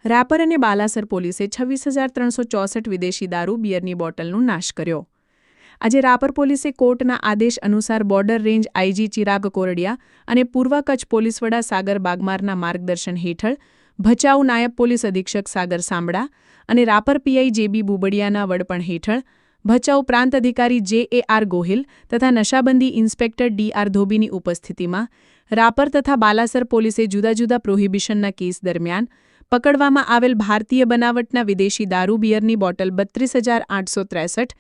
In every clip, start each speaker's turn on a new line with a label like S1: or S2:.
S1: રાપર અને બાલાસર પોલીસે 26,364 વિદેશી દારૂ બિયરની બોટલનો નાશ કર્યો। આજે રાપર પોલીસે કોર્ટના આદેશ અનુસાર border range IG Chirag Kordia અને પૂર્વ કચ્છ પોલીસ વડા સાગર બાગમારના માર્ગદર્શન હેઠળ ભચાઉ નાયબ પોલીસ અધિક્ષક સાગર સાંબડા અને રાપર પીઆઈ જેબી બુબડિયાના વડપણ હેઠળ ભચાઉ પ્રાંત અધિકારી JAR ગોહિલ તથા નશાબંધી ઇન્સ્પેક્ટર DR ધોબીની ઉપસ્થિતિમાં રાપર તથા બાલાસર પોલીસે જુદા જુદા પ્રોહિબિશનના કેસ દરમિયાન પકડવામાં આવેલ ભારતીય બનાવટના વિદેશી દારૂ બિયરની બોટલ 32,863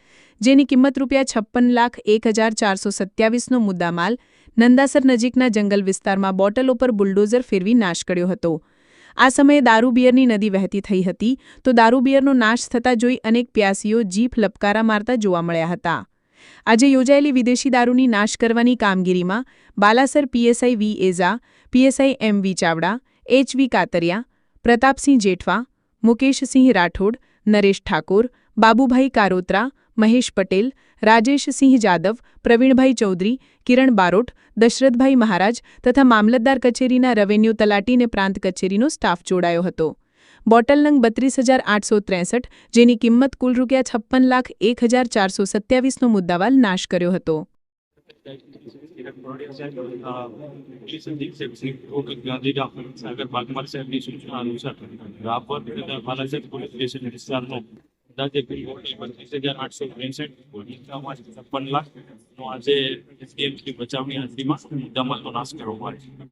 S1: જેની કિંમત ₹56,01,427નો મુદ્દામાલ નંદાસર નજીકના જંગલ વિસ્તારમાં બોટલ ઉપર બુલડોઝર ફેરવી નાશ કર્યો હતો। આ સમયે દારૂ બિયરની નદી વહેતી થઈ હતી તો દારૂ બિયરનો નાશ થતા જોઈ અનેક પ્યાસીઓ જીભ લપકારા મારતા જોવા મળ્યા હતા। આજે યોજાયેલી વિદેશી દારૂની નાશ કરવાની કામગીરીમાં Balasar PSI V એઝા, PSI MV Chavda, HV Katariya, Pratapsinh Jethwa, Mukeshsinh Rathod, Naresh Thakor, Babubhai Karotra, Mahesh Patel, Rajeshsinh Jadav, Pravinbhai Chaudhary, કિરણ બારોટ, દશરથભાઈ મહારાજ તથા મામલતદાર કચેરીના રેવન્યુ તલાટી અને પ્રાંત કચેરીનો સ્ટાફ જોડાયો હતો। બોટલ નંગ 32,863 જેની કિંમત કુલ ₹56,01,427નો મુદ્દામાલ નાશ કર્યો હતો।
S2: અંદાજે કુલ 32,863 56 લાખ આજે SDMC બચાવની હાજરીમાં મુદ્દામાલનો નાશ કરવામાં આવ્યો છે।